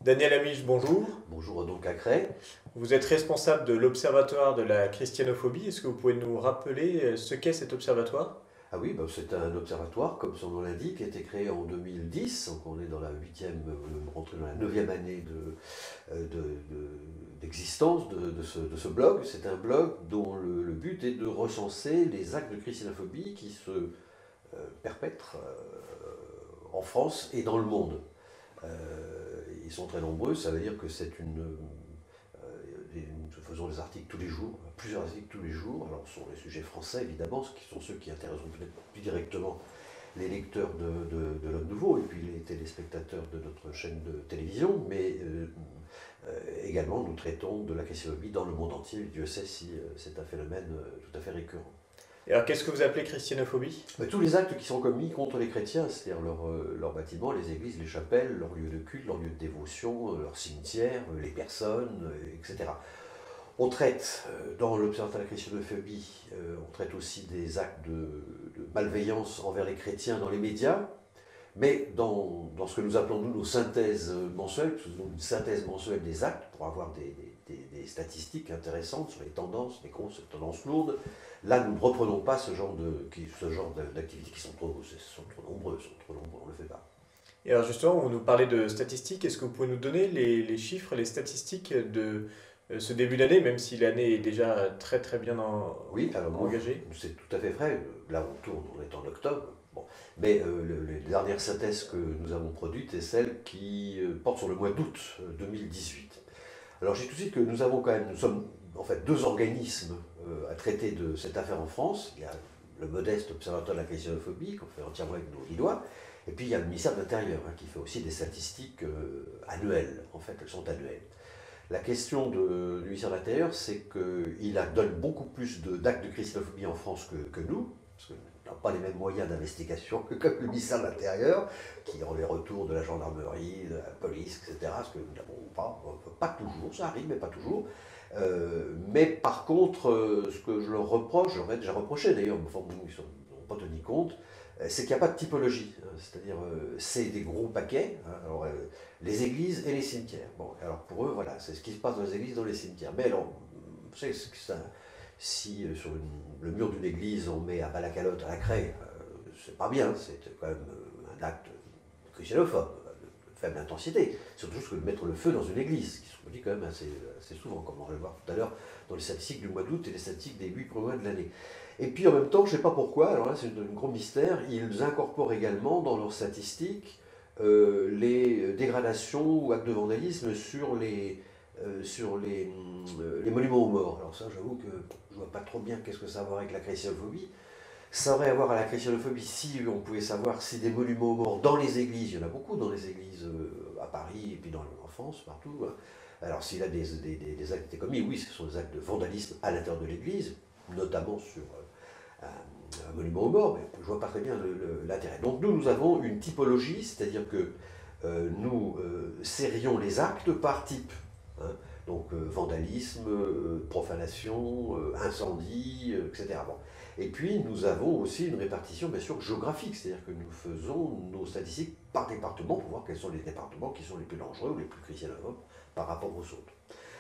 Daniel Amiche, bonjour. Bonjour Renaud Cacré. Vous êtes responsable de l'Observatoire de la christianophobie. Est-ce que vous pouvez nous rappeler ce qu'est cet observatoire? Ah oui, bah, c'est un observatoire, comme son nom l'indique, qui a été créé en 2010. Donc on est dans la huitième, rentré dans la neuvième année d'existence de ce blog. C'est un blog dont le but est de recenser les actes de christianophobie qui se perpètrent en France et dans le monde. Ils sont très nombreux, ça veut dire que c'est nous faisons des articles tous les jours, plusieurs articles tous les jours. Alors, ce sont les sujets français, évidemment, ce qui sont ceux qui intéresseront peut-être plus directement les lecteurs de l'Homme Nouveau et puis les téléspectateurs de notre chaîne de télévision, mais également nous traitons de la christianophobie dans le monde entier. Dieu sait si c'est un phénomène tout à fait récurrent. Et alors, qu'est-ce que vous appelez christianophobie? Tous les actes qui sont commis contre les chrétiens, c'est-à-dire leurs bâtiments, les églises, les chapelles, leurs lieux de culte, leurs lieux de dévotion, leurs cimetières, les personnes, etc. On traite, dans l'Observatoire de la christianophobie, on traite aussi des actes de malveillance envers les chrétiens dans les médias, mais dans ce que nous appelons nous nos synthèses mensuelles, une synthèse mensuelle des actes pour avoir des statistiques intéressantes sur les tendances, les grosses tendances lourdes. Là, nous ne reprenons pas ce genre d'activités qui sont trop nombreuses, on ne le fait pas. Et alors justement, vous nous parlez de statistiques. Est-ce que vous pouvez nous donner les chiffres, les statistiques de ce début d'année, même si l'année est déjà très très bien Oui, alors engagée? c'est tout à fait vrai. Là, on est en octobre. Bon. Mais les dernières synthèses que nous avons produites est celle qui porte sur le mois d'août 2018. Alors, je dis tout de suite que nous sommes en fait deux organismes à traiter de cette affaire en France. Il y a le modeste Observatoire de la christianophobie, qu'on fait entièrement avec nos 10 doigts, et puis il y a le ministère de l'Intérieur, qui fait aussi des statistiques annuelles. En fait, elles sont annuelles. La question du ministère de l'Intérieur, c'est qu'il donne beaucoup plus d'actes de christianophobie en France que nous, parce que nous n'avons pas les mêmes moyens d'investigation que comme le ministère de l'Intérieur, qui ont les retours de la gendarmerie, de la police, etc., ce que nous n'avons pas toujours, ça arrive, mais pas toujours. Mais par contre, ce que je leur reproche, j'aurais déjà reproché d'ailleurs, mais enfin, ils n'ont pas tenu compte, c'est qu'il n'y a pas de typologie. C'est-à-dire, c'est des gros paquets, hein, alors, les églises et les cimetières. Bon, alors pour eux, voilà, c'est ce qui se passe dans les églises, dans les cimetières. Mais alors, vous savez, si sur le mur d'une église on met à Balacalote à la craie, c'est pas bien, c'est quand même un acte christianophobe, de faible intensité. Surtout que de mettre le feu dans une église, ce qui se produit quand même assez souvent, comme on va le voir tout à l'heure dans les statistiques du mois d'août et les statistiques des 8 premiers mois de l'année. Et puis en même temps, je ne sais pas pourquoi, alors là c'est un gros mystère, ils incorporent également dans leurs statistiques les dégradations ou actes de vandalisme sur les monuments aux morts. Alors ça, j'avoue que je ne vois pas trop bien qu'est-ce que ça a à voir avec la christianophobie. Ça aurait à voir avec la christianophobie si on pouvait savoir si des monuments aux morts dans les églises, il y en a beaucoup dans les églises à Paris et puis en France, partout. Hein. Alors s'il y a des actes qui étaient commis, oui, ce sont des actes de vandalisme à l'intérieur de l'église, notamment sur un monument aux morts, mais je ne vois pas très bien l'intérêt. Donc nous avons une typologie, c'est-à-dire que nous serrions les actes par type. Hein. Donc vandalisme, profanation, incendie, etc. Bon. Et puis nous avons aussi une répartition bien sûr géographique, c'est-à-dire que nous faisons nos statistiques par département pour voir quels sont les départements qui sont les plus dangereux ou les plus christianophobes par rapport aux autres.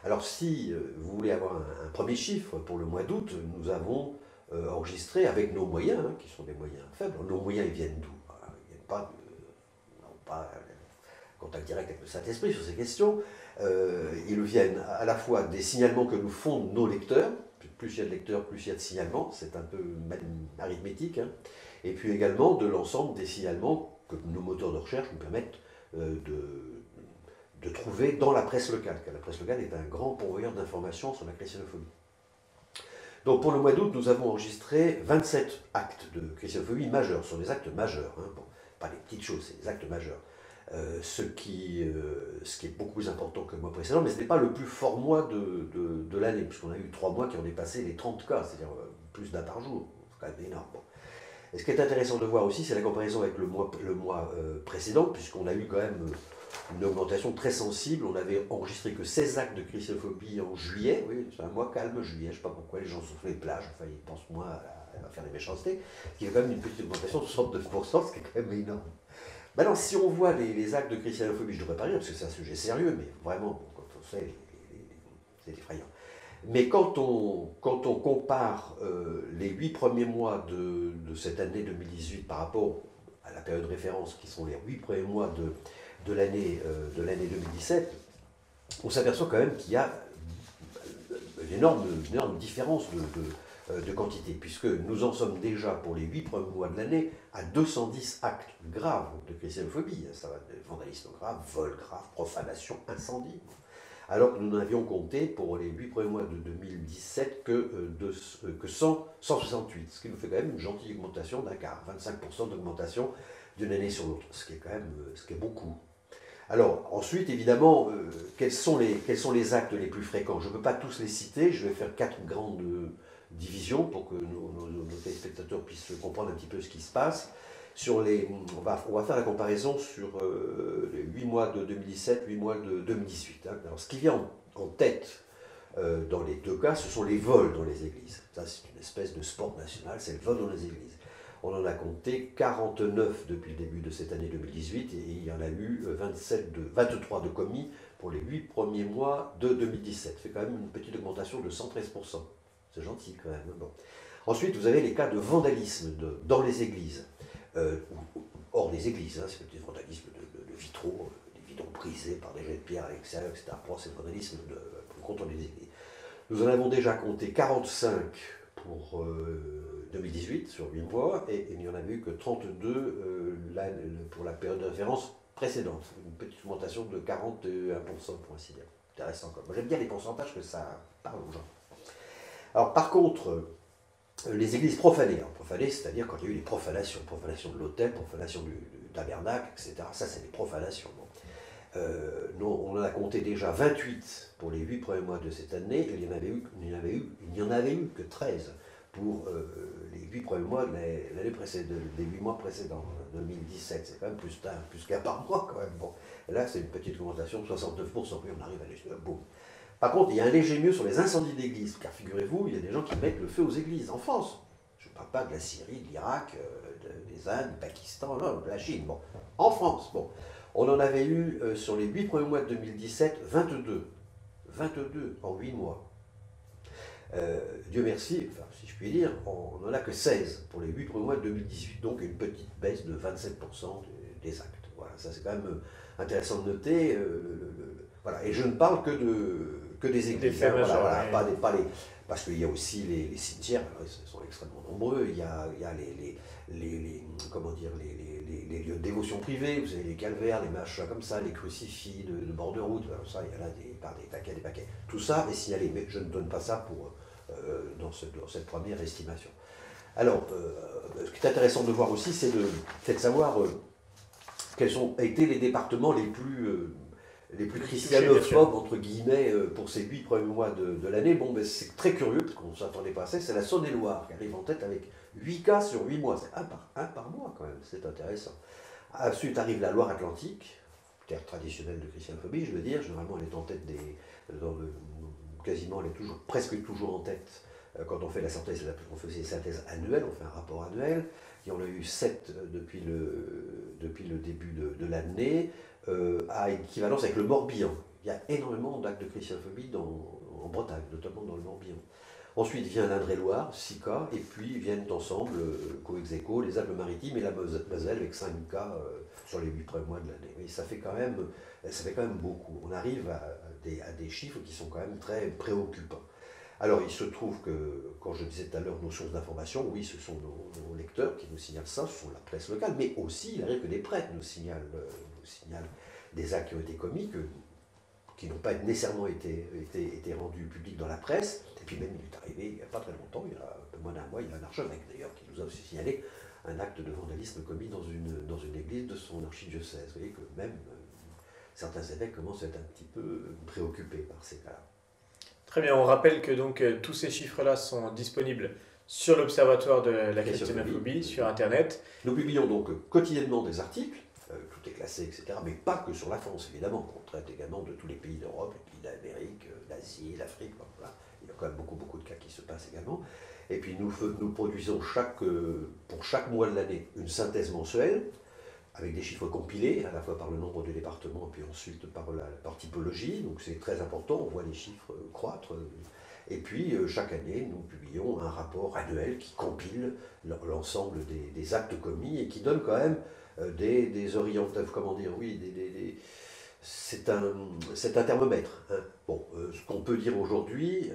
Alors si vous voulez avoir un premier chiffre pour le mois d'août, nous avons enregistré avec nos moyens, hein, qui sont des moyens faibles. Nos moyens, ils viennent d'où? Ils viennent pas pas contact direct avec le Saint-Esprit sur ces questions. Ils viennent à la fois des signalements que nous font nos lecteurs, plus il y a de lecteurs, plus il y a de signalements, c'est un peu arithmétique, hein. Et puis également de l'ensemble des signalements que nos moteurs de recherche nous permettent de trouver dans la presse locale, car la presse locale est un grand pourvoyeur d'informations sur la christianophobie. Donc pour le mois d'août, nous avons enregistré 27 actes de christianophobie majeurs, ce sont des actes majeurs, hein. Bon, pas des petites choses, c'est des actes majeurs. Ce qui est beaucoup plus important que le mois précédent, mais ce n'est pas le plus fort mois de l'année, puisqu'on a eu 3 mois qui ont dépassé les 30 cas, c'est-à-dire plus d'un par jour, c'est quand même énorme. Bon. Et ce qui est intéressant de voir aussi, c'est la comparaison avec le mois précédent, puisqu'on a eu quand même une augmentation très sensible. On avait enregistré que 16 actes de christianophobie en juillet. Oui, c'est un mois calme, juillet. Je ne sais pas pourquoi les gens sont sur les plages. Enfin, ils pensent moins à faire des méchancetés. Ce qui est quand même une petite augmentation de 69%, ce qui est quand même énorme. Maintenant, si on voit les actes de christianophobie, je ne devrais pas rire parce que c'est un sujet sérieux, mais vraiment, bon, quand on sait, c'est effrayant. Mais quand on compare les 8 premiers mois de cette année 2018 par rapport à la période de référence, qui sont les 8 premiers mois de l'année 2017, on s'aperçoit quand même qu'il y a une énorme différence de quantité, puisque nous en sommes déjà pour les 8 premiers mois de l'année à 210 actes graves de christianophobie. Ça va de vandalisme grave, vol grave, profanation, incendie. Alors que nous n'avions compté pour les 8 premiers mois de 2017 que 168, ce qui nous fait quand même une gentille augmentation d'un quart, 25% d'augmentation d'une année sur l'autre, ce qui est quand même beaucoup. Alors, ensuite, évidemment, quels sont les actes les plus fréquents? Je ne peux pas tous les citer, je vais faire 4 grandes divisions pour que nos téléspectateurs puissent comprendre un petit peu ce qui se passe. On va faire la comparaison sur les 8 mois de 2017, 8 mois de 2018. Hein. Alors, ce qui vient en tête dans les deux cas, ce sont les vols dans les églises. Ça, c'est une espèce de sport national, c'est le vol dans les églises. On en a compté 49 depuis le début de cette année 2018 et il y en a eu 23 de commis pour les 8 premiers mois de 2017. C'est quand même une petite augmentation de 113%. C'est gentil quand même. Bon. Ensuite, vous avez les cas de vandalisme dans les églises. Hors des églises, hein, c'est des vandalismes de vitraux, des vitraux brisés par des jets de pierre à l'extérieur, etc. Pour c'est le vandalisme contre les églises. Nous en avons déjà compté 45 pour 2018 sur 8 mois, et il n'y en avait eu que 32 pour la période de référence précédente. Une petite augmentation de 41%, pour ainsi dire. Intéressant. Moi j'aime bien les pourcentages que ça parle aux gens. Alors par contre, les églises profanées. Alors, profanées, c'est-à-dire quand il y a eu les profanations de l'autel, profanations du tabernacle, etc. Ça, c'est les profanations. Bon. On en a compté déjà 28 pour les 8 premiers mois de cette année, et il n'y en avait eu que 13 pour les 8 premiers mois de l'année précédente, des 8 mois précédents, 2017. C'est quand même plus qu'un par mois, quand même. Bon. Et là, c'est une petite augmentation de 69%, puis on arrive à l'échelle. Boum. Par contre, il y a un léger mieux sur les incendies d'églises, car figurez-vous, il y a des gens qui mettent le feu aux églises en France. Je ne parle pas de la Syrie, de l'Irak, des Indes, du Pakistan, non, de la Chine. Bon, en France, bon, on en avait eu sur les 8 premiers mois de 2017, 22. 22 en 8 mois. Dieu merci, enfin, si je puis dire, on n'en a que 16 pour les 8 premiers mois de 2018, donc une petite baisse de 27% des actes. Voilà, ça c'est quand même intéressant de noter. Voilà. Et je ne parle que des églises. Voilà, parce qu'il y a aussi les cimetières, ils sont extrêmement nombreux. Il y a les lieux de dévotion privée, vous avez les calvaires, les machins comme ça, les crucifix de bord de route, ça, il y en a des paquets. Tout ça est signalé, mais je ne donne pas ça dans cette première estimation. Alors, ce qui est intéressant de voir aussi, c'est de savoir quels ont été les départements les plus christianophobes, entre guillemets, pour ces 8 premiers mois de l'année. Bon, ben, c'est très curieux, parce qu'on ne s'attendait pas à ça, c'est la Saône-et-Loire qui arrive en tête avec 8 cas sur 8 mois. C'est un par mois, quand même, c'est intéressant. Ensuite arrive la Loire-Atlantique, terre traditionnelle de christianophobie, je veux dire. Généralement, elle est en tête quasiment, elle est presque toujours en tête. Quand on fait la synthèse, on fait aussi des synthèses annuelles, on fait un rapport annuel. Il y en a eu 7 depuis le début de l'année, à équivalence avec le Morbihan. Il y a énormément d'actes de christianophobie en Bretagne, notamment dans le Morbihan. Ensuite vient l'Indre-et-Loire, 6 cas, et puis viennent ensemble, co-ex-aequo, les Alpes-Maritimes et la Moselle avec 5 cas sur les 8 premiers mois de l'année. Mais ça fait quand même beaucoup. On arrive à des chiffres qui sont quand même très préoccupants. Alors il se trouve que, quand je disais tout à l'heure nos sources d'information, oui, ce sont nos lecteurs qui nous signalent ça, ce sont la presse locale, mais aussi il arrive que des prêtres nous signalent des actes qui ont été commis, qui n'ont pas nécessairement été rendus publics dans la presse. Et puis même il est arrivé, il n'y a pas très longtemps, il y a un peu moins d'un mois, il y a un archevêque d'ailleurs qui nous a aussi signalé un acte de vandalisme commis dans une église de son archidiocèse. Vous voyez que même certains évêques commencent à être un petit peu préoccupés par ces cas-là. Très bien, on rappelle que donc tous ces chiffres-là sont disponibles sur l'Observatoire de la christianophobie, sur Internet. Nous publions donc quotidiennement des articles, tout est classé, etc., mais pas que sur la France, évidemment. On traite également de tous les pays d'Europe, les pays d'Amérique, l'Asie, l'Afrique, voilà. Il y a quand même beaucoup de cas qui se passent également. Et puis nous produisons pour chaque mois de l'année une synthèse mensuelle, avec des chiffres compilés, à la fois par le nombre de départements, et puis ensuite par typologie. Donc c'est très important, on voit les chiffres croître. Et puis chaque année, nous publions un rapport annuel qui compile l'ensemble des actes commis et qui donne quand même des orientations, comment dire, oui, c'est un thermomètre. Hein. Bon, ce qu'on peut dire aujourd'hui,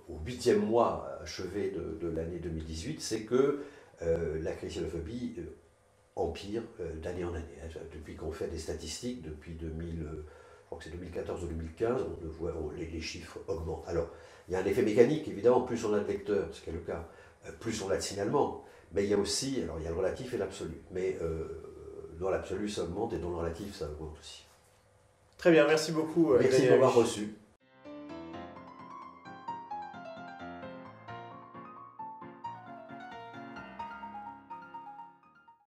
au 8e mois achevé de l'année 2018, c'est que la xénophobie empire d'année en année. Hein. Depuis qu'on fait des statistiques, depuis 2000, je crois que c'est 2014 ou 2015, on le voit, les chiffres augmentent. Alors, il y a un effet mécanique, évidemment, plus on a de lecteurs, ce qui est le cas, plus on a de signalements. Mais il y a aussi, alors il y a le relatif et l'absolu. Mais dans l'absolu, ça augmente et dans le relatif, ça augmente aussi. Très bien, merci beaucoup. Merci de m'avoir reçu.